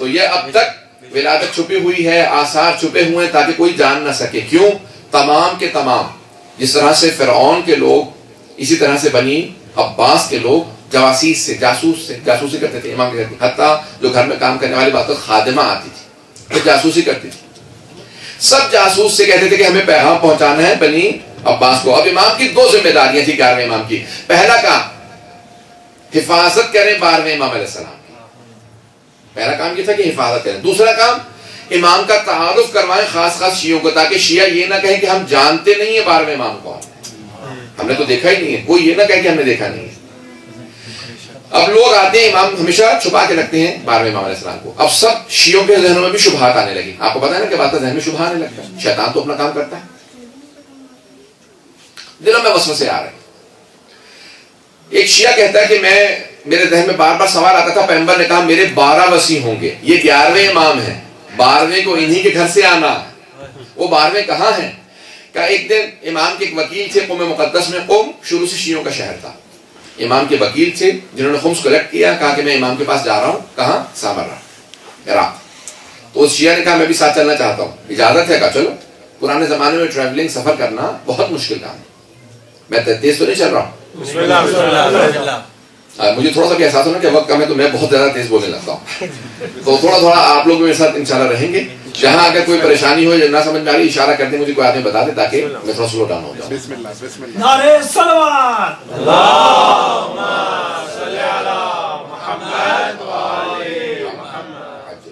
تو یہ اب تک ولادت چھپی ہوئی ہے، آثار چھپے ہوئے ہیں تاکہ کوئی جان نہ سکے. کیوں؟ تمام کے تمام، جس طرح سے فرعون کے لوگ، اسی طرح سے بنی عباس کے لوگ جواسیس سے، جاسوسی کرتے تھے امام کے گھر کی. حتیٰ جو گھر میں کام کرنے والی بات خادمہ آتی تھی وہ جاسوسی کرتی تھی. سب جاسوس سے کہتے تھے کہ ہمیں پیغام پہنچانا ہے بنی عباس کو. اب امام کی دو ذمہ داریاں تھیں 11ویں امام کی. پہلا کام حفاظت کریں 12ویں امام علیہ السلام. پہلا کام یہ تھا کہ حفاظت کریں. دوسرا کام امام کا تعارف کروائیں خاص شیعوں کو، تاکہ شیعہ یہ نہ کہیں کہ ہم جانتے نہیں ہیں 12ویں امام کو، ہم نے تو دیکھا ہی نہیں ہے. کوئی یہ نہ کہے کہ ہم نے دیکھا نہیں ہے. اب لوگ آتے ہیں، امام ہمیشہ چھپا کے رکھتے ہیں 12ویں امام علیہ السلام کو. اب سب شیعوں کے ذہنوں میں بھی شبہات آنے لگی. آپ کو پتا ہے نا کہ بات ذہن میں شبہ آنے لگتا ہے. شیطان تو اپنا کام کرتا ہے، دلوں میں وسوسے آ رہے ہیں. ایک شیعہ کہتا ہے کہ میرے ذہن میں بار بار سوال آتا تھا، پیغمبر نے کہا میرے 12 وصی ہوں گے، یہ 11ویں امام ہیں، 12ویں کو انہی کے گھر سے آنا. وہ 12ویں کہاں ہیں؟ کہ ایک دن امام کے ایک وکیل تھے قم مقدس میں. قم شروع سے شیعوں کا شہر تھا. امام کے وکیل تھے جنہوں نے خمس کلیکٹ کیا، کہا کہ میں امام کے پاس جا رہا ہوں. کہاں؟ سامرا، عراق. تو اس شیعہ نے کہا میں بھی ساتھ چلنا چاہتا ہوں، اجازت ہے؟ کہا چلو. پرانے زمانے میں ٹریولنگ سفر کرنا بہت مشکل کام ہے. میں تیز تو نہیں چل رہا ہوں، مجھے تھوڑا سا بھی احساس ہونا کہ وقت کم ہے تو میں بہت زیادہ تیز بولنے لگتا ہوں. تو تھوڑا تھوڑا آپ لوگ میرے ساتھ انشاءاللہ رہیں گے. جہاں اگر کوئی پریشانی ہو یا نہ سمجھ میں آ رہی اشارہ کرتے مجھے کوئی آدمی بتا دے تاکہ میں تھوڑا سلو ڈاؤن ہو جاؤں. بسم اللہ بسم اللہ. نعرہ صلوات اللہم صلی علی محمد و آل محمد.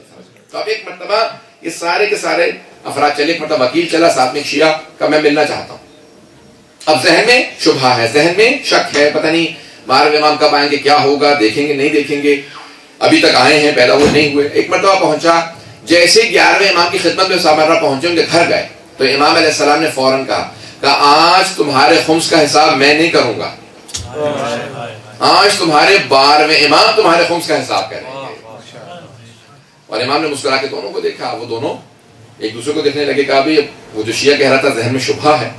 تو اب ایک مرتبہ یہ سارے کے سارے افراد چلے. ایک مرتبہ وکیل چلا، ساتھ میں ایک شیعہ کا میں ملنا چاہتا ہوں. اب ذہن میں شبہ ہے، ذہن میں شک ہے، پتہ نہیں 12ویں امام کب آئیں گے، کیا ہوگا، دیکھیں گے نہیں دیکھیں گے. ابھی تک آئے ہیں، پیدا ہوئے نہیں ہوئے. ایک مرتبہ پہنچا، جیسے 11ویں امام کی خدمت میں سامرا پہنچے، ان کے گھر گئے تو امام علیہ السلام نے فوراً کہا آج تمہارے خمس کا حساب میں نہیں کروں گا، آج تمہارے 12ویں امام تمہارے خمس کا حساب کریں گے. اور امام نے مسکرا کے دونوں کو دیکھا. وہ دونوں ایک دوسرے کو دیکھنے لگے. کہا بھی وہ جو شیعہ کہہ رہا تھا ذہن میں شبہ ہے،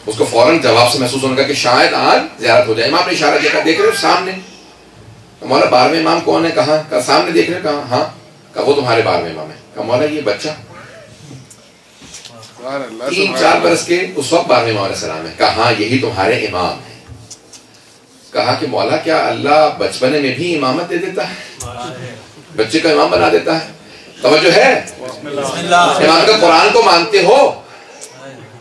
اس کو فوراً جواب سے محسوس ہونے کا کہ شاید آج زیارت ہو جائے. امام نے اشارہ کیا، دیکھ رہے ہو سامنے؟ مولا 12ویں امام کون ہے؟ کہاں؟ سامنے دیکھ رہے؟ کہاں؟ ہاں. کہا وہ تمہارے 12ویں امام ہے. کہا مولا یہ بچہ 3-4 برس کے اس وقت 12ویں امام علیہ السلام ہے. کہا ہاں یہی تمہارے امام ہے. کہا کہ مولا کیا اللہ بچپنے میں بھی امامت دے دیتا ہے، بچے کا امام بنا دیتا ہے؟ توجہ ہے؟ امام کا قرآن کو مانتے ہو؟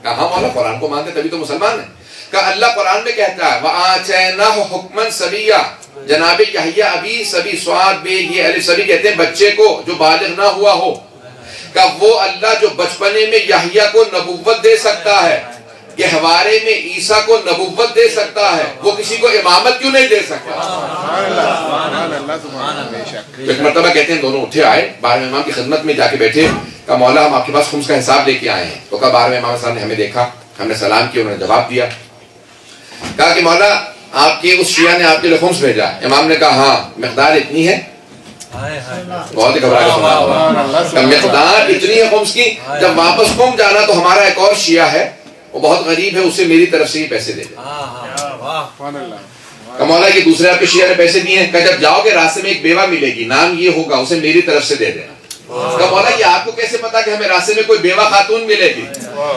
کہا مولا قرآن کو مانتے تبھی تو مسلمان ہیں. کہا اللہ قرآن میں کہتا ہے وَآتَيْنَاهُ حُكْمًا صَبِيًّا. جناب یحییٰ ابی سبی سواد بے یہ الف سبی کہتے ہیں بچے کو جو بالغ نہ ہوا ہو. کہ وہ اللہ جو بچپنے میں یحییٰ کو نبوت دے سکتا ہے، گہوارے میں عیسیٰ کو نبوت دے سکتا ہے، وہ کسی کو امامت کیوں نہیں دے سکتا؟ ایک مرتبہ کہتے ہیں دونوں اٹھے آئے 12ویں امام کی خدمت میں جا کے بیٹھے. کہا مولا ہم آپ کے پاس خمس کا حساب لے کے آئے ہیں. تو کہا 12ویں امام صاحب نے ہمیں دیکھا، ہم نے سلام کیا، انہوں نے جواب دیا. کہا کہ مولا آپ کے اس شیعہ نے آپ کے لیے خمس بھیجا. امام نے کہا ہاں مقدار اتنی ہے. بہت ہی گھبرا کے سنا ہوگا. مقدار اتنی ہے خمس کی، جب واپس قم جانا تو ہمارا ایک اور شیعہ ہے وہ بہت غریب ہے، اسے میری طرف سے ہی پیسے دے دیں. کہ مولا یہ دوسرے آپ کے شیعہ نے پیسے دیے ہیں. کہ جب جاؤ گے راستے میں ایک بیوہ ملے گی، نام یہ ہوگا، اسے میری طرف سے دے دینا. کہ مولا یہ آپ کو کیسے پتا کہ ہمیں راستے میں کوئی بیوہ خاتون ملے گی؟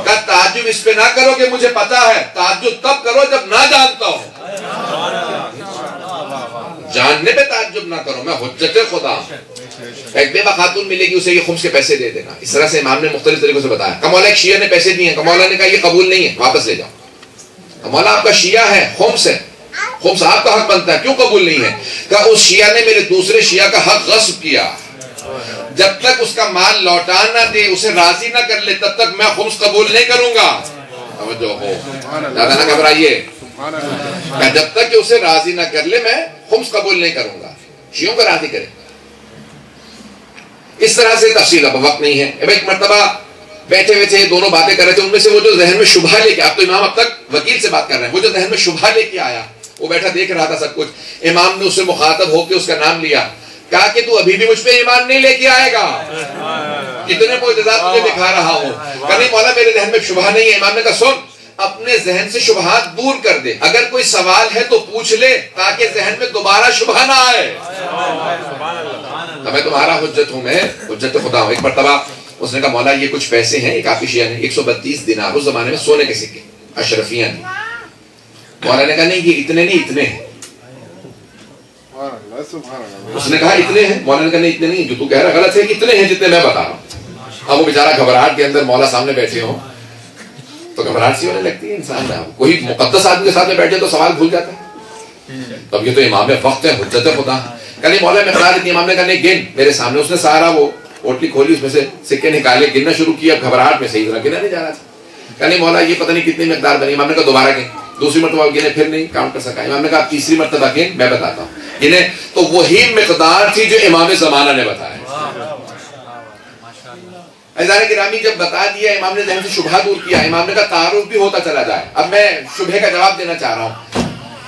کہ تعجب اس پہ نہ کرو کہ مجھے پتا ہے، تعجب تب کرو جب نہ جانتا ہوں. جاننے پہ تعجب نہ کرو، میں حجت خدا ہوں. ایک بیوہ خاتون ملے گی، اسے یہ خمس کے پیسے دے دینا. اس طرح سے امام نے مختلف طریقوں سے بتایا. کہ مولا ایک شیعہ نے پیسے دیے ہیں. کہ مولا نے کہا یہ قبول نہیں ہے، واپس لے جاؤ. کہ مولا آپ کا شیعہ ہے، خمس ہے، خمس آپ کا حق بنتا ہے، کیوں قبول نہیں ہے؟ کہ اس شیعہ نے میرے دوسرے شیعہ کا حق غصب کیا، جب تک اس کا مال لوٹا نہ دے، اسے راضی نہ کر لے، تب تک میں خمس قبول نہیں کروں گا. توجہ ہو، زیادہ نہ گھبرائیے. کہ جب تک کہ اسے راضی نہ کر لے میں خمس قبول نہیں کروں گا. شیعوں کو راضی کرے. اس طرح سے تفصیل اب وقت نہیں ہے. ایک مرتبہ بیٹھے ہوئے تھے، دونوں باتیں کر رہے تھے. ان میں سے وہ جو ذہن میں شبہ لے کے، اب تو امام اب تک وکیل سے بات کر رہے ہیں، وہ جو ذہن میں شبہ لے کے آیا، وہ بیٹھا دیکھ رہا تھا سب کچھ. امام نے اس سے مخاطب ہو کے اس کا نام لیا. کہا کہ تو ابھی بھی مجھ پہ ایمان نہیں لے کے آئے گا، کتنے معجزات تجھے دکھا رہا ہوں. کہ نہیں مولا میرے ذہن میں شبہ نہیں ہے. امام نے کہا سن، اپنے ذہن سے شبہات دور کر دے، اگر کوئی سوال ہے تو پوچھ لے تاکہ ذہن میں دوبارہ شبہ نہ آئے. میں تمہارا حجت ہوں، میں حجت خدا ہوں. ایک مرتبہ اس نے کہا مولا یہ کچھ پیسے ہیں، ایک آفیشیا نے 132 دینار، اس زمانے میں سونے کے سکے اشرفیاں نے. مولا نے کہا نہیں یہ اتنے نہیں اتنے ہیں. اس نے کہا اتنے ہیں. مولا نے کہا نہیں اتنے نہیں، جو تو کہہ رہا غلط ہے، اتنے ہیں جتنے میں بتا رہا ہوں. اب وہ بیچارہ گھبراہٹ کے اندر، مولا سامنے بیٹھے ہوں تو گھبراہٹ سی ہونے لگتی ہے انسان میں. کوئی مقدس آدمی کے ساتھ میں بیٹھے تو سوال بھول جاتا ہے. اب یہ تو امام وقت ہے، حجت خدا. کہنے مولا میں بتا دیتی. امام نے کہا نہیں گن میرے سامنے. اس نے سارا وہ پوٹلی کھولی، اس میں سے سکے نکالے، گننا شروع کیا. اب گھبراہٹ میں صحیح طرح گنا نہیں جا رہا تھا. کہنے مولا یہ پتہ نہیں کتنی مقدار بنی. امام نے کہا دوبارہ گن. دوسری مرتبہ گنے، پھر نہیں کاؤنٹ کر سکا. امام نے کہا تیسری مرتبہ گن، میں بتاتا ہوں. گنے تو وہی مقدار تھی جو امام زمانہ نے بتایا. عزیزان گرامی جب بتا دیا، امام نے ذہن سے شبہ دور کیا. امام نے کہا تعارف بھی ہوتا چلا جائے. اب میں شبہ کا جواب دینا چاہ رہا ہوں.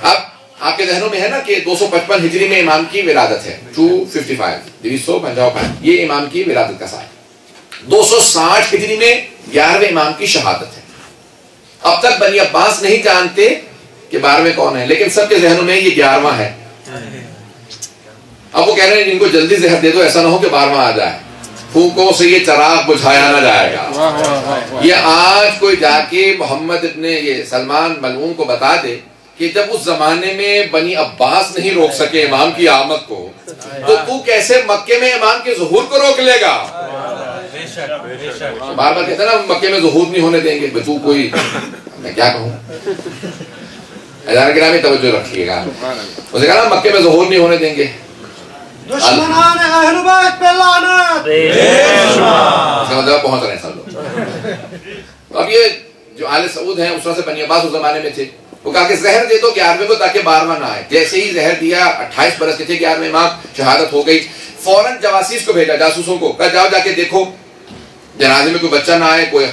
اب آپ کے ذہنوں میں ہے نا کہ 255 ہجری میں امام کی ولادت ہے. 255 یہ امام کی ولادت کا سال. 260 ہجری میں 11ویں امام کی شہادت ہے. اب تک بنی عباس نہیں جانتے کہ 12ویں کون ہے، لیکن سب کے ذہنوں میں یہ 11واں ہے. اب وہ کہہ رہے ہیں ان کو جلدی زہر دے دو، ایسا نہ ہو کہ 12واں آ جائے. پھوکوں سے یہ چراغ بجھایا نہ جائے گا. یہ آج کوئی جا کے محمد ابن یہ سلمان ملعون کو بتا دے کہ جب اس زمانے میں بنی عباس نہیں روک سکے امام کی آمد کو، تو کیسے مکے میں امام کے ظہور کو روک لے گا. بار بار کہتے ہیں نا مکے میں ظہور نہیں ہونے دیں گے. تو کوئی میں کیا کہوں. عزیزان گرامی توجہ رکھیے گا. اسے کہا نا مکے میں ظہور نہیں ہونے دیں گے. دشمنان اہل بیت پہ لعنت. اس کا مطلب پہنچ رہے ہیں سب لوگ. اب یہ جو آل سعود ہیں اس سے بنی عباس اس زمانے میں تھے. وہ کہا کہ زہر دے دو 11ویں کو تاکہ 12واں نہ آئے. جیسے ہی زہر دیا 28 برس کے تھے 11ویں امام شہادت ہو گئی. فوراً جواسیس کو بھیجا، جاسوسوں کو کہا جاؤ جا کے دیکھو جنازے میں کوئی بچہ نہ آئے، کوئی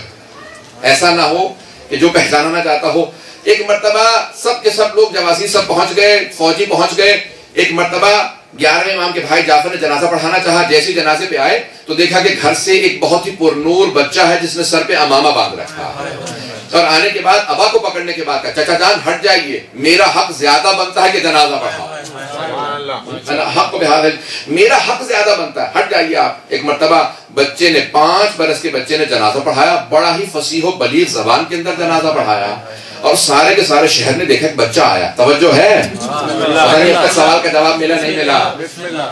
ایسا نہ ہو کہ جو پہچانا نہ چاہتا ہو. ایک مرتبہ سب کے سب لوگ جواسیس سب پہنچ گئے، فوجی پہنچ گئے. ایک مرتبہ 11ویں امام کے بھائی جعفر نے جنازہ پڑھانا چاہا. جیسے جنازے پہ آئے تو دیکھا کہ گھر سے ایک بہت ہی پرنور بچہ ہے جس نے سر پہ امامہ باندھ رکھا. اور آنے کے بعد ابا کو پکڑنے کے بعد کہا چچا جان ہٹ جائیے، میرا حق زیادہ بنتا ہے کہ جنازہ پڑھاؤ. حق کو بہار ہے، میرا حق زیادہ بنتا ہے، ہٹ جائیے آپ. ایک مرتبہ بچے نے 5 برس کے بچے نے جنازہ پڑھایا. بڑا ہی فصیح و بلیغ زبان کے اندر جنازہ پڑھایا. اور سارے کے سارے شہر نے دیکھا کہ بچہ آیا. توجہ ہے. اب تک سوال کا جواب ملا نہیں ملا.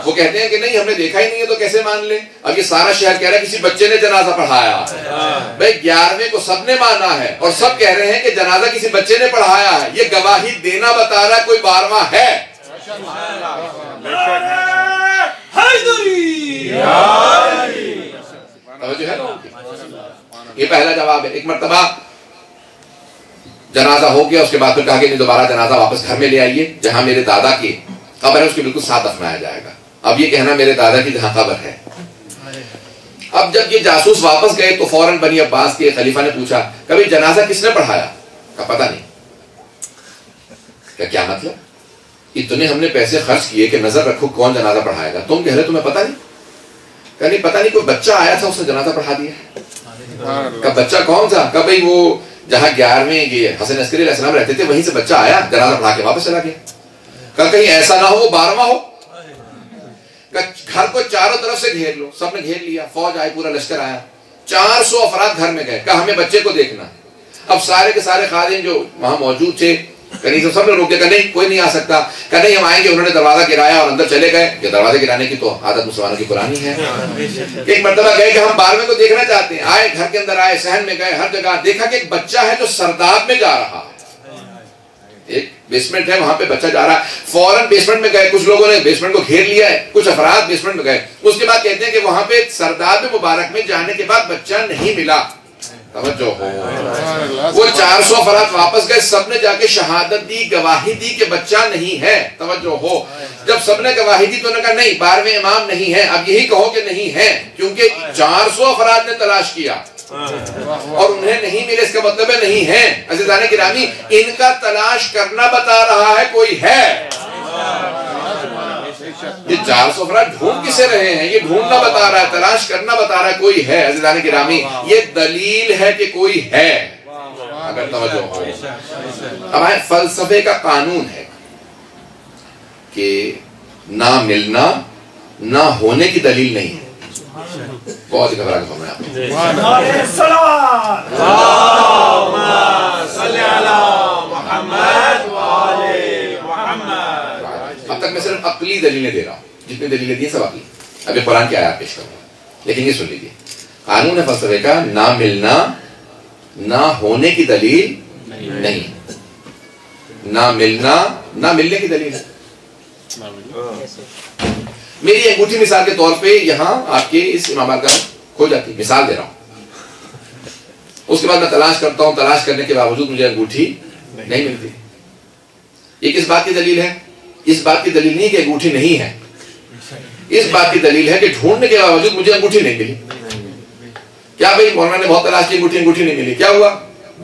وہ کہتے ہیں کہ نہیں ہم نے دیکھا ہی نہیں ہے تو کیسے مان لیں. اب یہ سارا شہر کہہ رہا ہے کسی بچے نے جنازہ پڑھایا. بھائی 11ویں کو سب نے مانا ہے اور سب کہہ رہے ہیں کہ جنازہ کسی بچے نے پڑھایا ہے. یہ گواہی دینا بتا رہا ہے کوئی 12واں ہے. یہ پہلا جواب ہے. ایک مرتبہ جنازہ ہو گیا، اس کے بعد پھر کہا کہ نہیں دوبارہ جنازہ واپس گھر میں لے آئیے، جہاں میرے دادا کی قبر ہے اس کے بالکل ساتھ دفنایا جائے گا. اب یہ کہنا میرے دادا کی جہاں قبر ہے. اب جب یہ جاسوس واپس گئے تو فوراً بنی عباس کے خلیفہ نے پوچھا کبھی جنازہ کس نے پڑھایا؟ کہا پتہ نہیں. کیا مطلب؟ اتنے ہم نے پیسے خرچ کیے کہ نظر رکھو کون جنازہ پڑھائے گا، تم کہہ رہے تمہیں پتہ نہیں؟ کہ نہیں پتہ نہیں، کوئی بچہ آیا تھا اس نے جنازہ پڑھا دیا. کہ بچہ کون تھا؟ کہ بھئی وہ جہاں 11ویں یہ حسن عسکری علیہ السلام رہتے تھے وہیں سے بچہ آیا، جنازہ پڑھا کے واپس چلا گیا. کہ کہیں ایسا نہ ہو وہ 12واں ہو. کہ گھر کو چاروں طرف سے گھیر لو. سب نے گھیر لیا، فوج آئی، پورا لشکر آیا. 400 افراد گھر میں گئے. کہ ہمیں بچے کو دیکھنا. اب سارے کے سارے خادم جو وہاں موجود تھے سب نے روکے. کہ نہیں کوئی نہیں آ سکتا. کہ نہیں ہم آئیں گے. انہوں نے دروازہ گرایا اور اندر چلے گئے. یہ دروازے گرانے کی تو عادت مسلمانوں کی پرانی ہے. ایک مرتبہ گئے کہ ہم 12ویں کو دیکھنا چاہتے ہیں. آئے گھر کے اندر، آئے صحن میں گئے، ہر جگہ دیکھا کہ ایک بچہ ہے جو سرداب میں جا رہا ہے. ایک بیسمنٹ ہے وہاں پہ بچہ جا رہا ہے. فوراً بیسمنٹ میں گئے. کچھ لوگوں نے بیسمنٹ کو گھیر لیا ہے، کچھ افراد بیسمنٹ میں گئے. اس کے بعد کہتے ہیں کہ وہاں پہ سرداب مبارک میں جانے کے بعد بچہ نہیں ملا. توجہ ہو. وہ 400 افراد واپس گئے. سب نے جا کے شہادت دی، گواہی دی کہ بچہ نہیں ہے. توجہ ہو. جب سب نے گواہی دی تو انہوں نے کہا نہیں 12ویں امام نہیں ہے. اب یہی کہو کہ نہیں ہے، کیونکہ 400 افراد نے تلاش کیا اور انہیں نہیں ملے. اس کا مطلب ہے نہیں ہے. عزیزان گرامی ان کا تلاش کرنا بتا رہا ہے کوئی ہے. یہ 400 افراد ڈھونڈ کسے رہے ہیں؟ یہ ڈھونڈنا بتا رہا ہے، تلاش کرنا بتا رہا ہے کوئی ہے. عزیزان گرامی یہ دلیل ہے کہ کوئی ہے. اگر توجہ ہو. اب آئے فلسفے کا قانون ہے کہ نہ ملنا نہ ہونے کی دلیل نہیں ہے. بہت ہی گھبرا کے سن رہے ہیں آپ. اب تک میں صرف عقلی دلیلیں دے رہا ہوں، جتنی دلیلیں دی سب عقلی. ابھی قرآن کی آیات پیش کروں گا، لیکن یہ سن لیجیے. قانون فلسفے کا نہ ملنا نہ ہونے کی دلیل نہیں. نہ ملنا نہ ملنے کی دلیل ہے. میری انگوٹھی مثال کے طور پہ یہاں آپ کے اس امام کا کھو جاتی، مثال دے رہا ہوں. اس کے بعد میں تلاش کرتا ہوں، تلاش کرنے کے باوجود مجھے انگوٹھی نہیں ملتی. یہ کس بات کی دلیل ہے؟ اس بات کی دلیل نہیں کہ انگوٹھی نہیں ہے، اس بات کی دلیل ہے کہ ڈھونڈنے کے باوجود مجھے انگوٹھی نہیں ملی. کیا بھائی مولانا نے بہت تلاش کی، انگوٹھی نہیں ملی، کیا ہوا؟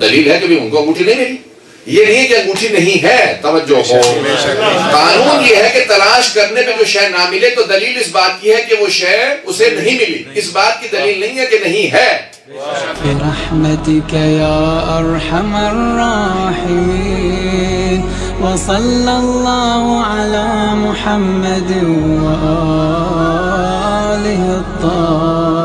دلیل ہے کہ ان کو انگوٹھی نہیں ملی. یہ نہیں ہے کہ انگوٹھی نہیں ہے. توجہ ہو، قانون یہ ہے کہ تلاش کرنے پہ جو شے نہ ملے تو دلیل اس بات کی ہے کہ وہ شے اسے نہیں ملی. اس بات کی دلیل نہیں ہے کہ نہیں ہے. برحمتك يا أرحم الراحمين وصلى الله على محمد وآله الطاهرين.